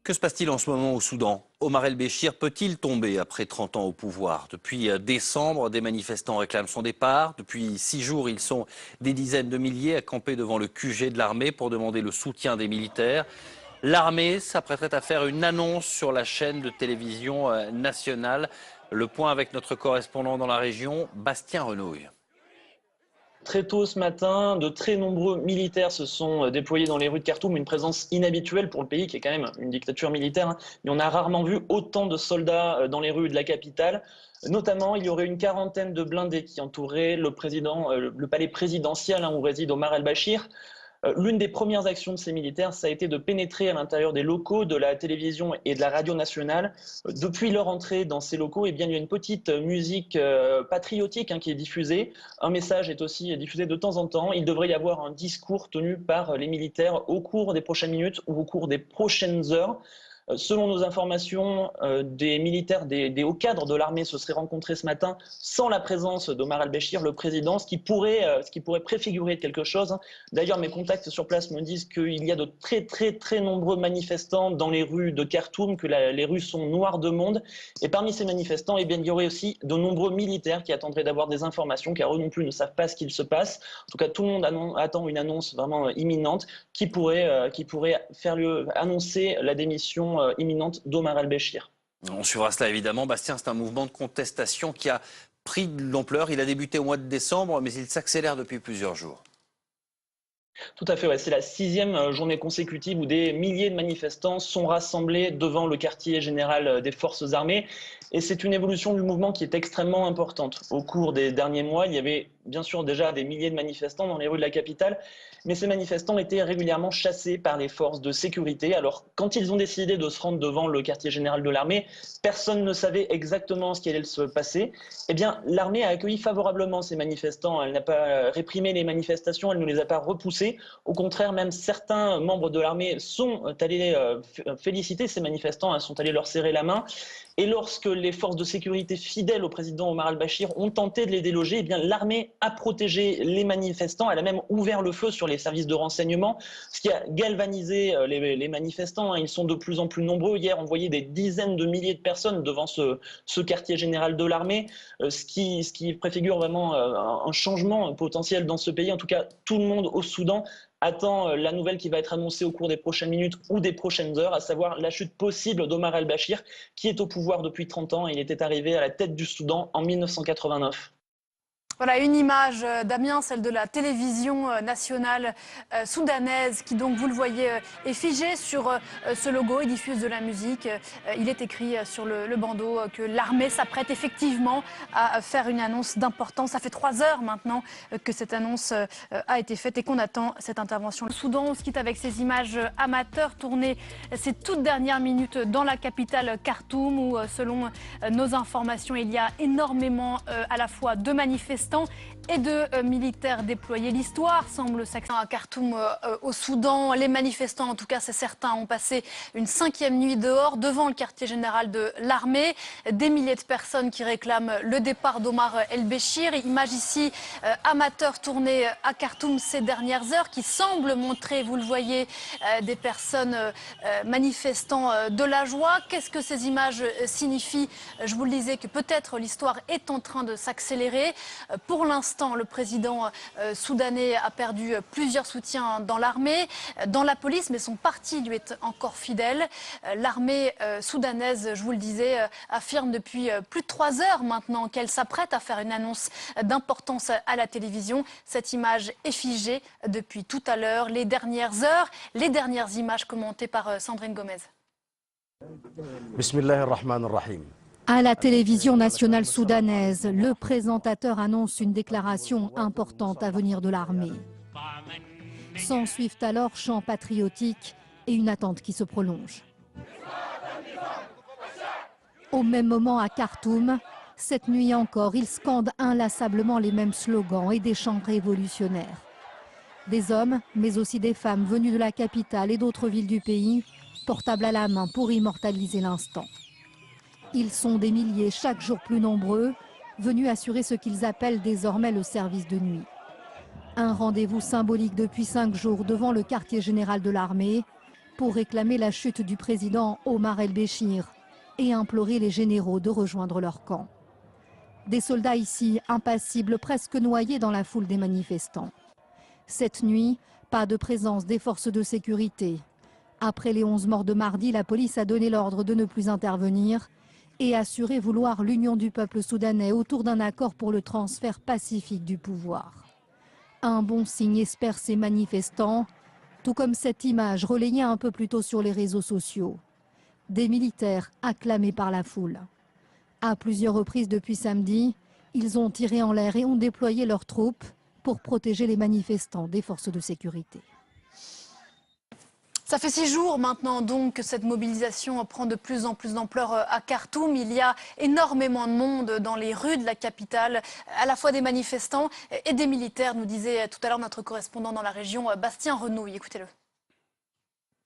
Que se passe-t-il en ce moment au Soudan? Omar el-Béchir peut-il tomber après 30 ans au pouvoir? Depuis décembre, des manifestants réclament son départ. Depuis 6 jours, ils sont des dizaines de milliers à camper devant le QG de l'armée pour demander le soutien des militaires. L'armée s'apprêterait à faire une annonce sur la chaîne de télévision nationale. Le point avec notre correspondant dans la région, Bastien Renouille. Très tôt ce matin, de très nombreux militaires se sont déployés dans les rues de Khartoum, une présence inhabituelle pour le pays qui est quand même une dictature militaire. Mais on a rarement vu autant de soldats dans les rues de la capitale. Notamment, il y aurait une quarantaine de blindés qui entouraient le palais présidentiel où réside Omar el-Béchir. L'une des premières actions de ces militaires, ça a été de pénétrer à l'intérieur des locaux de la télévision et de la radio nationale. Depuis leur entrée dans ces locaux, eh bien, il y a une petite musique patriotique qui est diffusée. Un message est aussi diffusé de temps en temps. Il devrait y avoir un discours tenu par les militaires au cours des prochaines minutes ou au cours des prochaines heures. Selon nos informations, des militaires, des hauts cadres de l'armée se seraient rencontrés ce matin sans la présence d'Omar el-Béchir, le président, ce qui pourrait préfigurer quelque chose. D'ailleurs, mes contacts sur place me disent qu'il y a de très nombreux manifestants dans les rues de Khartoum, que les rues sont noires de monde. Et parmi ces manifestants, eh bien, il y aurait aussi de nombreux militaires qui attendraient d'avoir des informations, car eux non plus ne savent pas ce qu'il se passe. En tout cas, tout le monde attend une annonce vraiment imminente qui pourrait annoncer la démission imminente d'Omar el-Béchir. On suivra cela évidemment. Bastien, c'est un mouvement de contestation qui a pris de l'ampleur. Il a débuté au mois de décembre, mais il s'accélère depuis plusieurs jours. Tout à fait, ouais. C'est la 6e journée consécutive où des milliers de manifestants sont rassemblés devant le quartier général des forces armées. Et c'est une évolution du mouvement qui est extrêmement importante. Au cours des derniers mois, il y avait bien sûr déjà des milliers de manifestants dans les rues de la capitale, mais ces manifestants étaient régulièrement chassés par les forces de sécurité. Alors, quand ils ont décidé de se rendre devant le quartier général de l'armée, personne ne savait exactement ce qui allait se passer. Eh bien, l'armée a accueilli favorablement ces manifestants. Elle n'a pas réprimé les manifestations, elle ne les a pas repoussés. Au contraire, même certains membres de l'armée sont allés féliciter ces manifestants, sont allés leur serrer la main. Et lorsque les forces de sécurité fidèles au président Omar el-Béchir ont tenté de les déloger, eh bien l'armée a protégé les manifestants. Elle a même ouvert le feu sur les services de renseignement, ce qui a galvanisé les manifestants. Ils sont de plus en plus nombreux. Hier, on voyait des dizaines de milliers de personnes devant ce quartier général de l'armée, ce qui préfigure vraiment un changement potentiel dans ce pays. En tout cas, tout le monde au Soudan attend la nouvelle qui va être annoncée au cours des prochaines minutes ou des prochaines heures, à savoir la chute possible d'Omar el-Béchir, qui est au pouvoir depuis 30 ans. Il était arrivé à la tête du Soudan en 1989. Voilà une image, Damien, celle de la télévision nationale soudanaise qui, donc, vous le voyez, est figée sur ce logo. Il diffuse de la musique. Il est écrit sur le bandeau que l'armée s'apprête effectivement à faire une annonce d'importance. Ça fait 3 heures maintenant que cette annonce a été faite et qu'on attend cette intervention. Le Soudan, on se quitte avec ces images amateurs tournées ces toutes dernières minutes dans la capitale Khartoum où, selon nos informations, il y a énormément à la fois de manifestants et de militaires déployés. L'histoire semble s'accélérer à Khartoum au Soudan. Les manifestants, en tout cas c'est certain, ont passé une 5e nuit dehors devant le quartier général de l'armée. Des milliers de personnes qui réclament le départ d'Omar el-Béchir. Image ici amateur tournée à Khartoum ces dernières heures qui semble montrer, vous le voyez, des personnes manifestant de la joie. Qu'est-ce que ces images signifient? Je vous le disais que peut-être l'histoire est en train de s'accélérer. Pour l'instant, le président soudanais a perdu plusieurs soutiens dans l'armée, dans la police, mais son parti lui est encore fidèle. L'armée soudanaise, je vous le disais, affirme depuis plus de 3 heures maintenant qu'elle s'apprête à faire une annonce d'importance à la télévision. Cette image est figée depuis tout à l'heure, les dernières heures, les dernières images commentées par Sandrine Gomez. Bismillahirrahmanirrahim. À la télévision nationale soudanaise, le présentateur annonce une déclaration importante à venir de l'armée. S'ensuivent alors chants patriotiques et une attente qui se prolonge. Au même moment à Khartoum, cette nuit encore, ils scandent inlassablement les mêmes slogans et des chants révolutionnaires. Des hommes, mais aussi des femmes venues de la capitale et d'autres villes du pays, portables à la main pour immortaliser l'instant. Ils sont des milliers, chaque jour plus nombreux, venus assurer ce qu'ils appellent désormais le service de nuit. Un rendez-vous symbolique depuis 5 jours devant le quartier général de l'armée pour réclamer la chute du président Omar el-Béchir et implorer les généraux de rejoindre leur camp. Des soldats ici, impassibles, presque noyés dans la foule des manifestants. Cette nuit, pas de présence des forces de sécurité. Après les 11 morts de mardi, la police a donné l'ordre de ne plus intervenir et assuré vouloir l'union du peuple soudanais autour d'un accord pour le transfert pacifique du pouvoir. Un bon signe, espèrent ces manifestants, tout comme cette image relayée un peu plus tôt sur les réseaux sociaux. Des militaires acclamés par la foule. À plusieurs reprises depuis samedi, ils ont tiré en l'air et ont déployé leurs troupes pour protéger les manifestants des forces de sécurité. Ça fait 6 jours maintenant donc que cette mobilisation prend de plus en plus d'ampleur à Khartoum. Il y a énormément de monde dans les rues de la capitale, à la fois des manifestants et des militaires, nous disait tout à l'heure notre correspondant dans la région, Bastien Renouille. Écoutez-le.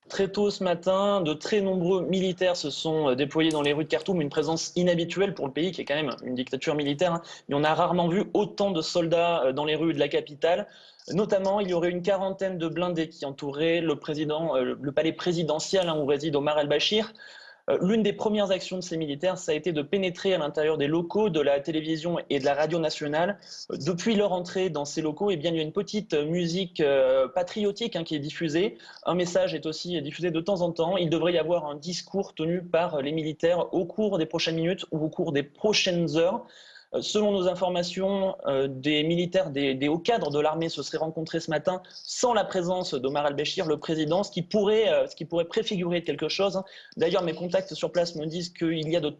Très tôt ce matin, de très nombreux militaires se sont déployés dans les rues de Khartoum, une présence inhabituelle pour le pays qui est quand même une dictature militaire. Mais on a rarement vu autant de soldats dans les rues de la capitale. Notamment, il y aurait une quarantaine de blindés qui entouraient le palais présidentiel où réside Omar el-Béchir. L'une des premières actions de ces militaires, ça a été de pénétrer à l'intérieur des locaux de la télévision et de la radio nationale. Depuis leur entrée dans ces locaux, il y a une petite musique patriotique qui est diffusée. Un message est aussi diffusé de temps en temps. Il devrait y avoir un discours tenu par les militaires au cours des prochaines minutes ou au cours des prochaines heures. Selon nos informations, des militaires, des hauts cadres de l'armée se seraient rencontrés ce matin sans la présence d'Omar el-Béchir, le président, ce qui pourrait préfigurer quelque chose. D'ailleurs, mes contacts sur place me disent qu'il y a de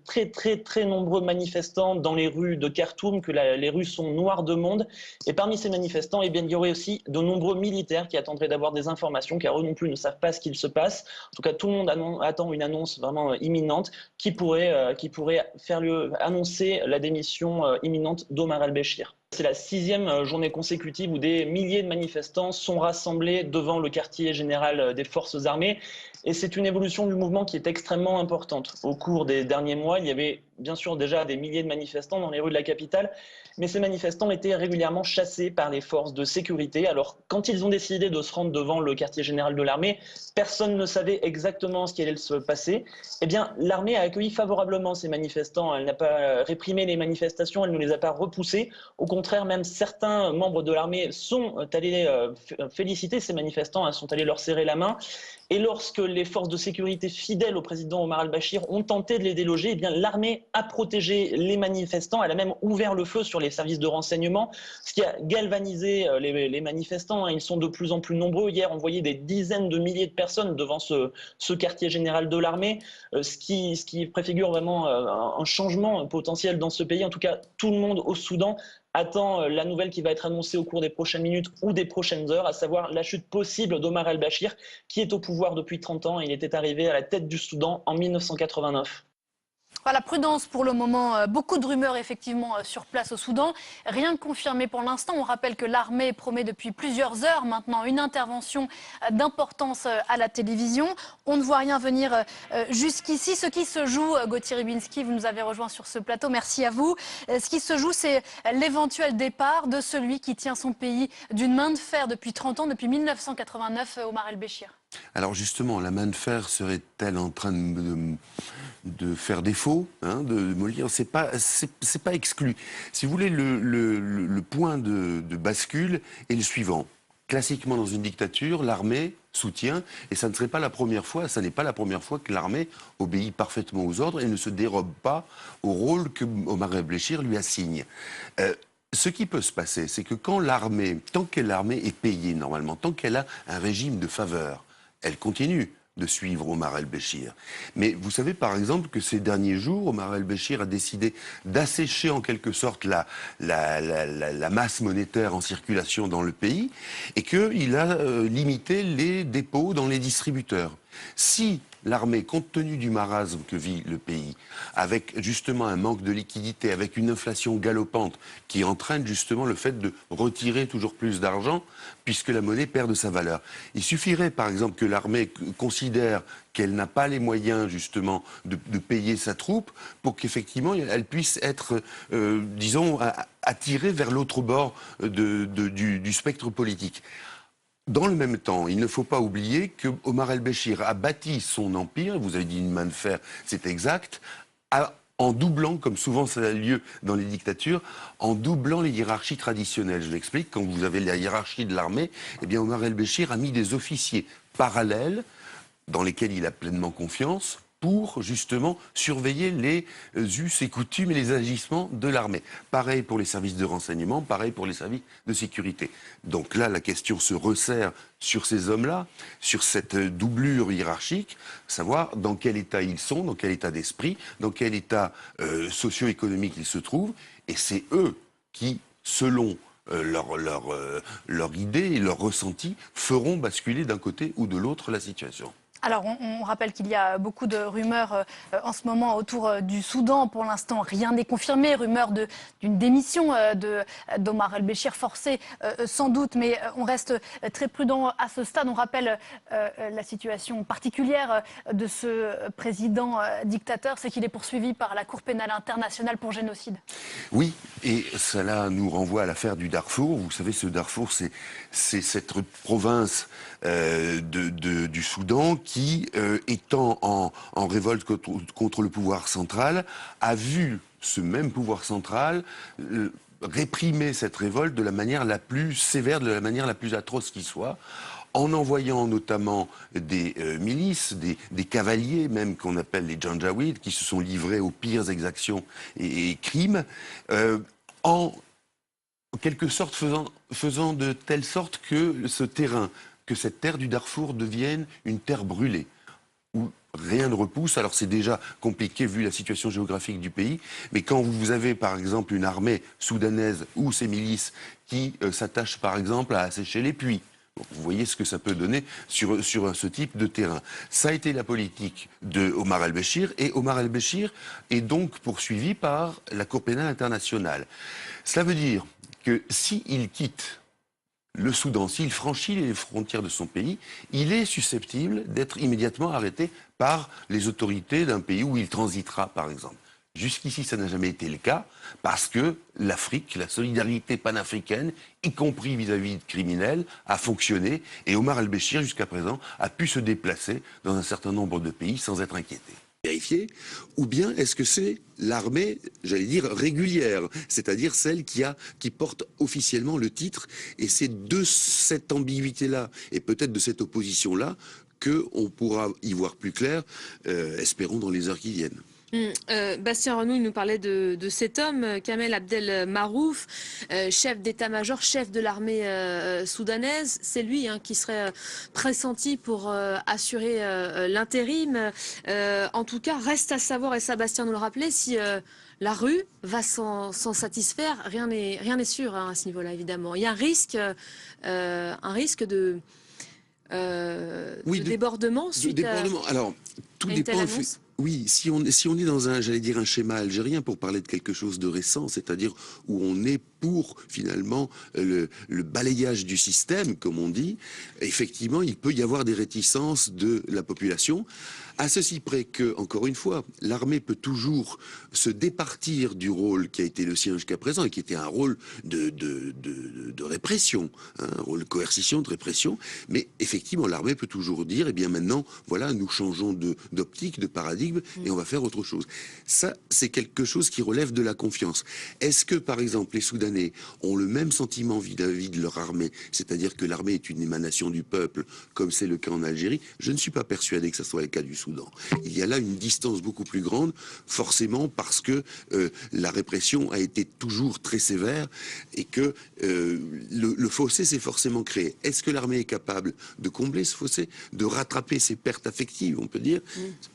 très nombreux manifestants dans les rues de Khartoum, que les rues sont noires de monde. Et parmi ces manifestants, il y aurait aussi de nombreux militaires qui attendraient d'avoir des informations, car eux non plus ne savent pas ce qu'il se passe. En tout cas, tout le monde attend une annonce vraiment imminente qui pourrait annoncer la démission imminente d'Omar el-Béchir. C'est la 6e journée consécutive où des milliers de manifestants sont rassemblés devant le quartier général des forces armées. Et c'est une évolution du mouvement qui est extrêmement importante. Au cours des derniers mois, il y avait bien sûr déjà des milliers de manifestants dans les rues de la capitale, mais ces manifestants étaient régulièrement chassés par les forces de sécurité. Alors, quand ils ont décidé de se rendre devant le quartier général de l'armée, personne ne savait exactement ce qui allait se passer. Eh bien, l'armée a accueilli favorablement ces manifestants. Elle n'a pas réprimé les manifestations, elle ne les a pas repoussés. Au contraire, même certains membres de l'armée sont allés féliciter ces manifestants, sont allés leur serrer la main. Et lorsque les forces de sécurité fidèles au président Omar el-Béchir ont tenté de les déloger, eh bien l'armée a protégé les manifestants. Elle a même ouvert le feu sur les services de renseignement, ce qui a galvanisé les manifestants. Ils sont de plus en plus nombreux. Hier, on voyait des dizaines de milliers de personnes devant ce quartier général de l'armée, ce qui préfigure vraiment un changement potentiel dans ce pays. En tout cas, tout le monde au Soudan attend la nouvelle qui va être annoncée au cours des prochaines minutes ou des prochaines heures, à savoir la chute possible d'Omar el-Béchir, qui est au pouvoir depuis 30 ans. Il était arrivé à la tête du Soudan en 1989. Voilà, prudence pour le moment. Beaucoup de rumeurs effectivement sur place au Soudan. Rien de confirmé pour l'instant. On rappelle que l'armée promet depuis plusieurs heures maintenant une intervention d'importance à la télévision. On ne voit rien venir jusqu'ici. Ce qui se joue, Gauthier Rybinski, vous nous avez rejoint sur ce plateau, merci à vous. Ce qui se joue, c'est l'éventuel départ de celui qui tient son pays d'une main de fer depuis 30 ans, depuis 1989, Omar el-Béchir. Alors justement, la main de fer serait-elle en train de faire défaut, de mollir? C'est pas exclu. Si vous voulez, le point de bascule est le suivant. Classiquement, dans une dictature, l'armée soutient, et ça ne serait pas la première fois, ça n'est pas la première fois que l'armée obéit parfaitement aux ordres et ne se dérobe pas au rôle que Omar el-Béchir lui assigne. Ce qui peut se passer, c'est que quand l'armée, tant que l'armée est payée normalement, tant qu'elle a un régime de faveur, elle continue de suivre Omar el-Béchir. Mais vous savez par exemple que ces derniers jours, Omar el-Béchir a décidé d'assécher en quelque sorte la masse monétaire en circulation dans le pays et qu'il a limité les dépôts dans les distributeurs. Si l'armée, compte tenu du marasme que vit le pays, avec justement un manque de liquidité, avec une inflation galopante qui entraîne justement le fait de retirer toujours plus d'argent puisque la monnaie perd de sa valeur. Il suffirait par exemple que l'armée considère qu'elle n'a pas les moyens justement de payer sa troupe pour qu'effectivement elle puisse être, disons, attirée vers l'autre bord du spectre politique. Dans le même temps, il ne faut pas oublier que Omar el-Béchir a bâti son empire, vous avez dit une main de fer, c'est exact, en doublant, comme souvent ça a lieu dans les dictatures, en doublant les hiérarchies traditionnelles. Je l'explique, quand vous avez la hiérarchie de l'armée, eh bien Omar el-Béchir a mis des officiers parallèles, dans lesquels il a pleinement confiance, pour justement surveiller les us et coutumes et les agissements de l'armée. Pareil pour les services de renseignement, pareil pour les services de sécurité. Donc là, la question se resserre sur ces hommes-là, sur cette doublure hiérarchique, savoir dans quel état ils sont, dans quel état d'esprit, dans quel état socio-économique ils se trouvent, et c'est eux qui, selon leur idée et leur ressenti, feront basculer d'un côté ou de l'autre la situation. Alors, on rappelle qu'il y a beaucoup de rumeurs en ce moment autour du Soudan. Pour l'instant, rien n'est confirmé. Rumeur d'une démission d'Omar el-Béchir forcée, sans doute. Mais on reste très prudent à ce stade. On rappelle la situation particulière de ce président dictateur. C'est qu'il est poursuivi par la Cour pénale internationale pour génocide. Oui, et cela nous renvoie à l'affaire du Darfour. Vous savez, ce Darfour, c'est cette province du Soudan qui, étant en révolte contre le pouvoir central, a vu ce même pouvoir central réprimer cette révolte de la manière la plus sévère, de la manière la plus atroce qui soit, en envoyant notamment des milices, des cavaliers même qu'on appelle les Janjaweed, qui se sont livrés aux pires exactions et crimes, en quelque sorte faisant de telle sorte que cette terre du Darfour devienne une terre brûlée, où rien ne repousse. Alors c'est déjà compliqué vu la situation géographique du pays, mais quand vous avez par exemple une armée soudanaise ou ses milices qui s'attachent par exemple à assécher les puits, vous voyez ce que ça peut donner sur ce type de terrain. Ça a été la politique de Omar el-Béchir, et Omar el-Béchir est donc poursuivi par la Cour pénale internationale. Cela veut dire que s'il quitte le Soudan, s'il franchit les frontières de son pays, il est susceptible d'être immédiatement arrêté par les autorités d'un pays où il transitera, par exemple. Jusqu'ici, ça n'a jamais été le cas, parce que l'Afrique, la solidarité panafricaine, y compris vis-à-vis de criminels, a fonctionné, et Omar el-Béchir, jusqu'à présent, a pu se déplacer dans un certain nombre de pays sans être inquiété. Vérifier, ou bien est-ce que c'est l'armée, j'allais dire, régulière, c'est-à-dire celle qui porte officiellement le titre, et c'est de cette ambiguïté-là, et peut-être de cette opposition-là, qu'on pourra y voir plus clair, espérons, dans les heures qui viennent. Bastien Renou, il nous parlait de cet homme, Kamel Abdel Marouf, chef d'état-major, chef de l'armée soudanaise. C'est lui qui serait pressenti pour assurer l'intérim. En tout cas, reste à savoir, et ça Bastien nous le rappelait, si la rue va s'en satisfaire. Rien n'est sûr à ce niveau-là, évidemment. Il y a un risque de débordement suite à Alors, tout dépend. Oui, si on est dans un schéma algérien, pour parler de quelque chose de récent, c'est-à-dire où on est pour finalement le balayage du système, comme on dit, effectivement, il peut y avoir des réticences de la population, à ceci près que, encore une fois, l'armée peut toujours se départir du rôle qui a été le sien jusqu'à présent, et qui était un rôle de répression, un rôle de coercition, de répression, mais effectivement, l'armée peut toujours dire, eh bien maintenant, voilà, nous changeons d'optique, de paradigme, et on va faire autre chose. Ça, c'est quelque chose qui relève de la confiance. Est-ce que, par exemple, les Soudanais ont le même sentiment vis-à-vis de leur armée, c'est-à-dire que l'armée est une émanation du peuple, comme c'est le cas en Algérie? Je ne suis pas persuadé que ça soit le cas du Soudan. Il y a là une distance beaucoup plus grande, forcément parce que la répression a été toujours très sévère, et que le fossé s'est forcément créé. Est-ce que l'armée est capable de combler ce fossé, de rattraper ses pertes affectives, on peut dire?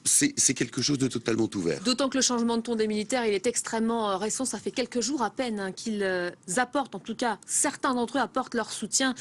C'est quelque chose de totalement ouvert. D'autant que le changement de ton des militaires, il est extrêmement récent. Ça fait quelques jours à peine qu'ils apportent, en tout cas certains d'entre eux apportent leur soutien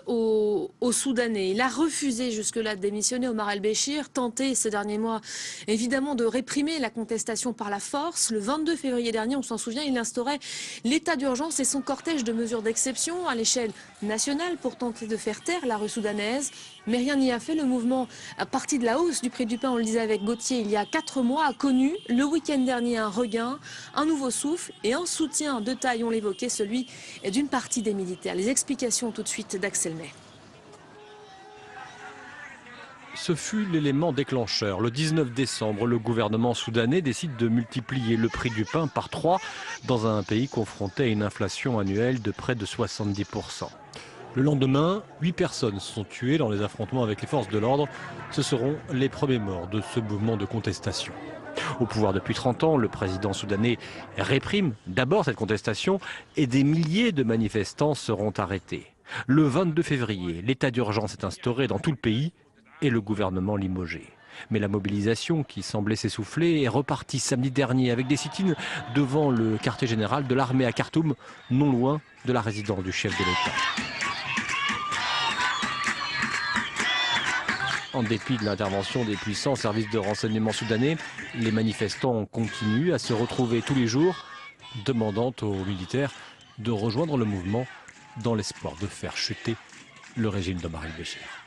aux Soudanais. Il a refusé jusque-là de démissionner, Omar el-Béchir, tenté ces derniers mois évidemment de réprimer la contestation par la force. Le 22 février dernier, on s'en souvient, il instaurait l'état d'urgence et son cortège de mesures d'exception à l'échelle nationale pour tenter de faire taire la rue soudanaise. Mais rien n'y a fait. Le mouvement, à partir de la hausse du prix du pain, on le disait avec Gauthier, il y a 4 mois, a connu le week-end dernier un regain, un nouveau souffle et un soutien de taille, on l'évoquait, celui d'une partie des militaires. Les explications tout de suite d'Axel May. Ce fut l'élément déclencheur. Le 19 décembre, le gouvernement soudanais décide de multiplier le prix du pain par 3 dans un pays confronté à une inflation annuelle de près de 70%. Le lendemain, 8 personnes sont tuées dans les affrontements avec les forces de l'ordre. Ce seront les premiers morts de ce mouvement de contestation. Au pouvoir depuis 30 ans, le président soudanais réprime d'abord cette contestation et des milliers de manifestants seront arrêtés. Le 22 février, l'état d'urgence est instauré dans tout le pays et le gouvernement limogé. Mais la mobilisation qui semblait s'essouffler est repartie samedi dernier avec des sit-ins devant le quartier général de l'armée à Khartoum, non loin de la résidence du chef de l'État. En dépit de l'intervention des puissants services de renseignement soudanais, les manifestants continuent à se retrouver tous les jours, demandant aux militaires de rejoindre le mouvement dans l'espoir de faire chuter le régime d'Omar el-Béchir.